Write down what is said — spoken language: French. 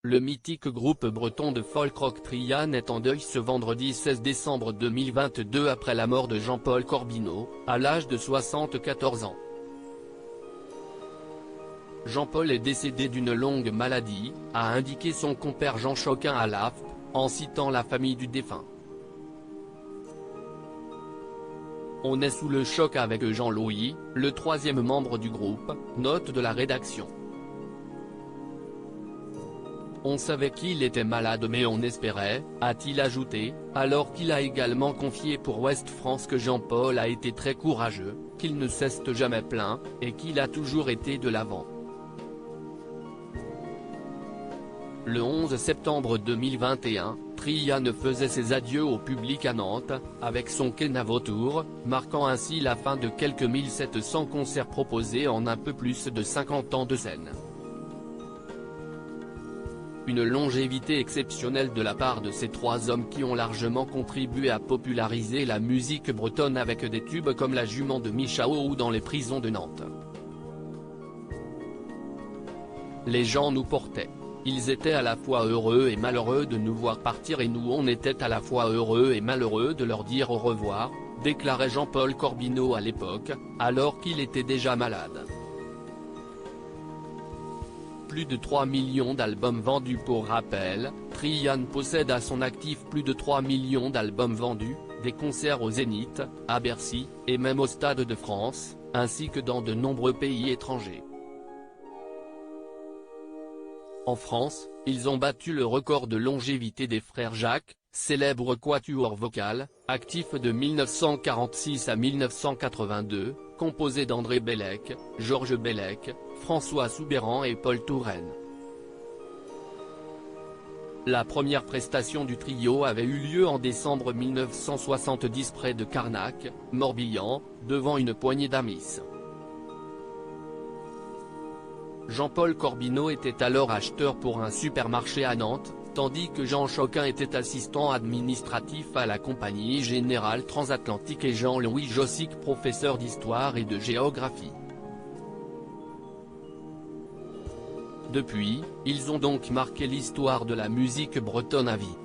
Le mythique groupe breton de folk rock Trian est en deuil ce vendredi 16 décembre 2022 après la mort de Jean-Paul Corbineau, à l'âge de 74 ans. Jean-Paul est décédé d'une longue maladie, a indiqué son compère Jean Choquin à l'AFP, en citant la famille du défunt. On est sous le choc avec Jean-Louis, le troisième membre du groupe, note de la rédaction. On savait qu'il était malade mais on espérait, a-t-il ajouté, alors qu'il a également confié pour Ouest France que Jean-Paul a été très courageux, qu'il ne s'est jamais plaint, et qu'il a toujours été de l'avant. Le 11 septembre 2021, Trian faisait ses adieux au public à Nantes, avec son Kenavo Tour, marquant ainsi la fin de quelques 1700 concerts proposés en un peu plus de 50 ans de scène. Une longévité exceptionnelle de la part de ces trois hommes qui ont largement contribué à populariser la musique bretonne avec des tubes comme La Jument de Michao ou Dans les prisons de Nantes. Les gens nous portaient. Ils étaient à la fois heureux et malheureux de nous voir partir et nous on était à la fois heureux et malheureux de leur dire au revoir, déclarait Jean-Paul Corbineau à l'époque, alors qu'il était déjà malade. Plus de 3 millions d'albums vendus pour rappel, Trian possède à son actif plus de 3 millions d'albums vendus, des concerts au Zénith, à Bercy, et même au Stade de France, ainsi que dans de nombreux pays étrangers. En France, ils ont battu le record de longévité des frères Jacques, célèbre quatuor vocal, actif de 1946 à 1982, composé d'André Bellec, Georges Bellec, François Soubeyran et Paul Touraine. La première prestation du trio avait eu lieu en décembre 1970 près de Carnac, Morbihan, devant une poignée d'amis. Jean-Paul Corbineau était alors acheteur pour un supermarché à Nantes, tandis que Jean Choquin était assistant administratif à la Compagnie Générale Transatlantique et Jean-Louis Jossic professeur d'histoire et de géographie. Depuis, ils ont donc marqué l'histoire de la musique bretonne à vie.